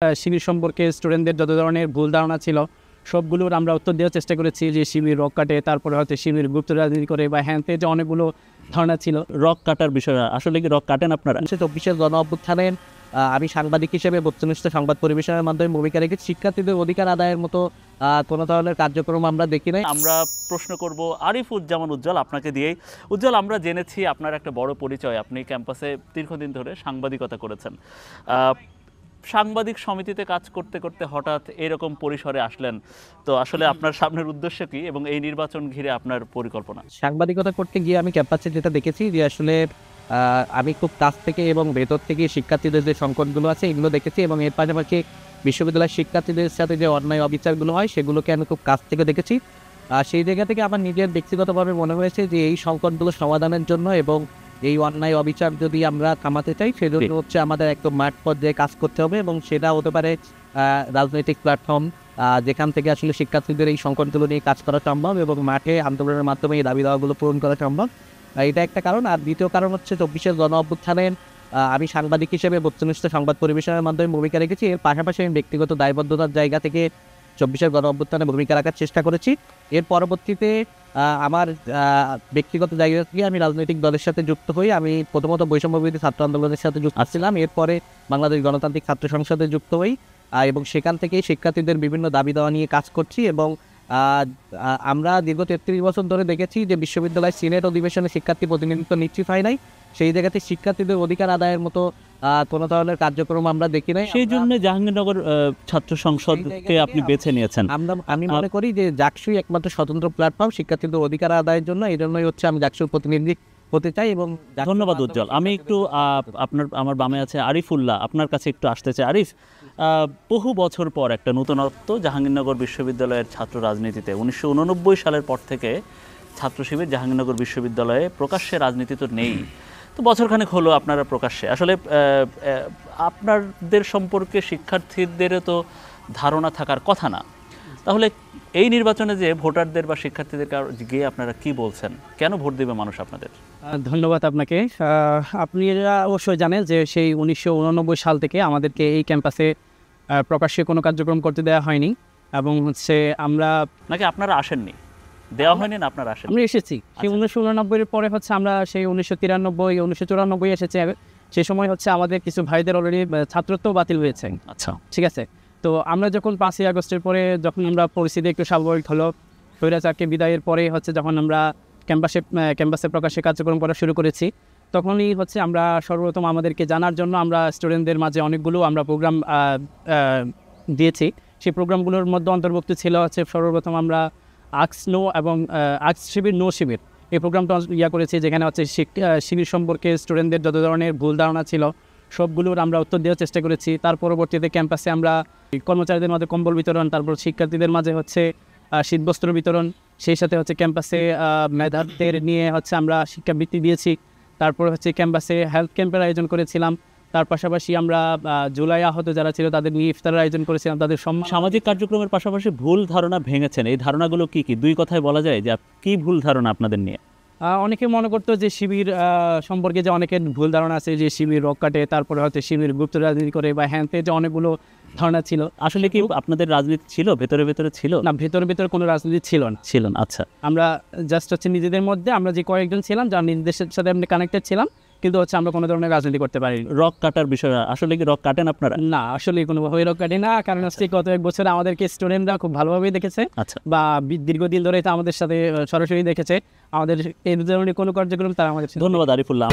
শিবির সম্পর্কে স্টুডেন্টদের যত ধরনের ভুল ধারণা ছিল সবগুলোর আমরা উত্তর দেওয়ার চেষ্টা করেছি যে শিবির রক কাটে, তারপরে হয়তো শিবির গুপ্ত রাজনীতি করে বা হ্যান্তে যে অনেকগুলো ধারণা ছিল। রক কাটার বিষয় আসলে কি রক কাটেন আপনারা? 1924 গণ অভ্যুত্থানের আমি সাংবাদিক হিসেবে বস্তুনিষ্ঠ সংবাদ পরিবেশনের মাধ্যমে ভূমিকা রেখেছি। শিক্ষার্থীদের অধিকার আদায়ের মতো কোনো ধরনের কার্যক্রম আমরা দেখি নাই। আমরা প্রশ্ন করব আরিফুজ্জামান উজ্জ্বল আপনাকে দিয়েই। উজ্জ্বল, আমরা জেনেছি আপনার একটা বড় পরিচয়, আপনি ক্যাম্পাসে দীর্ঘদিন ধরে সাংবাদিকতা করেছেন। সাংবাদিক সমিতিতে কাজ করতে করতে হঠাৎ এরকম পরিসরে আসলেন, তো আসলে আপনার সামনের উদ্দেশ্য কি এবং এই নির্বাচন ঘিরে আপনার পরিকল্পনা? সাংবাদিকতা করতে গিয়ে আমি ক্যাম্পাসে যেটা দেখেছি যে আসলে আমি খুব কাছ থেকে এবং ভেতর থেকে শিক্ষার্থীদের যে সংকটগুলো আছে এগুলো দেখেছি, এবং এর পাশাপাশি বিশ্ববিদ্যালয়ের শিক্ষার্থীদের সাথে যে অন্যায় অবিচারগুলো হয় সেগুলোকে আমি খুব কাছ থেকে দেখেছি। সেই জায়গা থেকে আমার নিজের ব্যক্তিগতভাবে মনে হয়েছে যে এই সংকটগুলো সমাধানের জন্য এবং এই অন্যায় অবিচার যদি আমরা থামাতে চাই সেজন্য হচ্ছে আমাদের একদম মাঠ পর্যায়ে কাজ করতে হবে, এবং সেটা হতে পারে রাজনৈতিক প্ল্যাটফর্ম যেখান থেকে আসলে শিক্ষার্থীদের এই সংকটগুলো নিয়ে কাজ করা সম্ভব এবং মাঠে আন্দোলনের মাধ্যমে এই দাবি দাওয়াগুলো পূরণ করা সম্ভব। এটা একটা কারণ। আর দ্বিতীয় কারণ হচ্ছে 24 গণ অভ্যুত্থানের আমি সাংবাদিক হিসেবে বস্তুনিষ্ঠ সংবাদ পরিবেশনের মাধ্যমে ভূমিকা রেখেছি। এর পাশাপাশি আমি ব্যক্তিগত দায়বদ্ধতার জায়গা থেকে 24 গণ অভ্যুত্থানে ভূমিকা রাখার চেষ্টা করেছি। এর পরবর্তীতে আমার ব্যক্তিগত জায়গা থেকে আমি রাজনৈতিক দলের সাথে যুক্ত হই। আমি প্রথমত বৈষম্যবিরোধী ছাত্র আন্দোলনের সাথে যুক্ত ছিলাম, এরপরে বাংলাদেশ গণতান্ত্রিক ছাত্র সংসদে যুক্ত হই এবং সেখান থেকেই শিক্ষার্থীদের বিভিন্ন দাবি দাওয়া নিয়ে কাজ করছি। এবং আমরা দীর্ঘ 33 বছর ধরে দেখেছি যে বিশ্ববিদ্যালয় সিনেট অধিবেশনে শিক্ষার্থী প্রতিনিধিত্ব নিশ্চিত হয় নাই, সেই জায়গাতে শিক্ষার্থীদের অধিকার আদায়ের মতো কোনো ধরনের কার্যক্রম আমরা দেখি নাই। সেই জন্য জাহাঙ্গীরনগর ছাত্র সংসদকে আপনি বেছে নিয়েছেন। আমি মনে করি যে জাকসুই একমাত্র স্বতন্ত্র প্ল্যাটফর্ম শিক্ষার্থীদের অধিকার আদায়ের জন্য, এই জন্যই হচ্ছে আমি জাকসুর প্রতিনিধি হতে চাই। এবং ধন্যবাদ উজ্জ্বল। আমি একটু আমার বামে আছে আরিফুল্লাহ, আপনার কাছে একটু আসতে চাই। আরিফ, বহু বছর পর একটা নতুনত্ব জাহাঙ্গীরনগর বিশ্ববিদ্যালয়ের ছাত্র রাজনীতিতে। 1989 সালের পর থেকে ছাত্র শিবির জাহাঙ্গীরনগর বিশ্ববিদ্যালয়ে প্রকাশ্যে রাজনীতি তো নেই, তো বছরখানেক হলো আপনারা প্রকাশ্যে। আসলে আপনাদের সম্পর্কে শিক্ষার্থীদেরও তো ধারণা থাকার কথা না, তাহলে এই নির্বাচনে যে ভোটারদের বা শিক্ষার্থীদের গিয়ে আপনারা কি বলছেন, কেন ভোট দেবে মানুষ আপনাদের? ধন্যবাদ আপনাকে। আপনারা অবশ্যই জানেন যে সেই 1989 সাল থেকে আমাদেরকে এই ক্যাম্পাসে প্রকাশ্যে কোনো কার্যক্রম করতে দেওয়া হয়নি, এবং হচ্ছে আমরা নাকি আপনারা আসেননি, দেওয়া হয়নি না আপনারা আসেন? আমরা এসেছি সেই 1989 এর পরে হচ্ছে আমরা সেই 1993 1994 এসেছি। সেই সময় হচ্ছে আমাদের কিছু ভাইদের অলরেডি ছাত্রত্ব বাতিল হয়েছে। আচ্ছা, ঠিক আছে। তো আমরা যখন 5ই আগস্টের পরে যখন আমরা পরিস্থিতি একটু স্বাভাবিক হলো, স্বৈরাচারকে বিদায়ের পরে হচ্ছে যখন আমরা ক্যাম্পাসে প্রকাশ্যে কার্যক্রম করা শুরু করেছি, তখনই হচ্ছে আমরা সর্বপ্রথম আমাদেরকে জানার জন্য আমরা স্টুডেন্টদের মাঝে অনেকগুলো আমরা প্রোগ্রাম দিয়েছি। সেই প্রোগ্রামগুলোর মধ্যে অন্তর্ভুক্ত ছিল হচ্ছে সর্বপ্রথম আমরা আক্স নো এবং আক্স শিবির নো শিবির এই প্রোগ্রামটা করেছি, যেখানে হচ্ছে শিবির সম্পর্কে স্টুডেন্টদের যত ধরনের ভুল ধারণা ছিল সবগুলোর আমরা উত্তর দেওয়ার চেষ্টা করেছি। তার পরবর্তীতে ক্যাম্পাসে আমরা কর্মচারীদের মাঝে কম্বল বিতরণ, তারপর শিক্ষার্থীদের মাঝে হচ্ছে শীতবস্ত্র বিতরণ, সেই সাথে হচ্ছে ক্যাম্পাসে মেধাবীদের নিয়ে হচ্ছে আমরা শিক্ষাবৃত্তি দিয়েছি। তারপর হচ্ছে ক্যাম্পাসে হেলথ ক্যাম্পের আয়োজন করেছিলাম। তার পাশাপাশি আমরা জুলাই আহত যারা ছিল তাদের নিয়ে ইফতারের আয়োজন করেছিলাম। তাদের সামাজিক কার্যক্রমের পাশাপাশি ভুল ধারণা ভেঙেছেন, এই ধারণাগুলো কি কি? দুই কথায় বলা যায় যে কি ভুল ধারণা আপনাদের নিয়ে? অনেকে মনে করতো যে শিবির সম্পর্কে যে অনেকের ভুল ধারণা আছে যে শিবির রক কাটে, তারপরে হয়তো শিবির গুপ্ত রাজনীতি করে বা হ্যান্তে যে অনেকগুলো ধারণা ছিল। আসলে কি আপনাদের রাজনীতি ছিল, ভেতরে ভেতরে ছিল? না, ভেতরে কোনো রাজনীতি ছিল না। আচ্ছা, আমরা জাস্ট হচ্ছে নিজেদের মধ্যে আমরা যে কয়েকজন ছিলাম যারা নিজেদের সাথে আমরা কানেক্টেড ছিলাম, কিন্তু হচ্ছে আমরা কোনো ধরনের রাজনীতি করতে পারি। রক কাটার বিষয় আসলে কি রক কাটেন আপনারা? না, আসলে কোনোভাবে রক কাটে না, কারণ হচ্ছে গত এক বছরে আমাদেরকে স্টুডেন্টরা খুব ভালোভাবেই দেখেছে। আচ্ছা, বা দীর্ঘদিন ধরে তো আমাদের সাথে সরাসরি দেখেছে। আমাদের এই ধরনের কোনো কার্যক্রম তারা আমাদের। ধন্যবাদ আরিফুল্লাহ।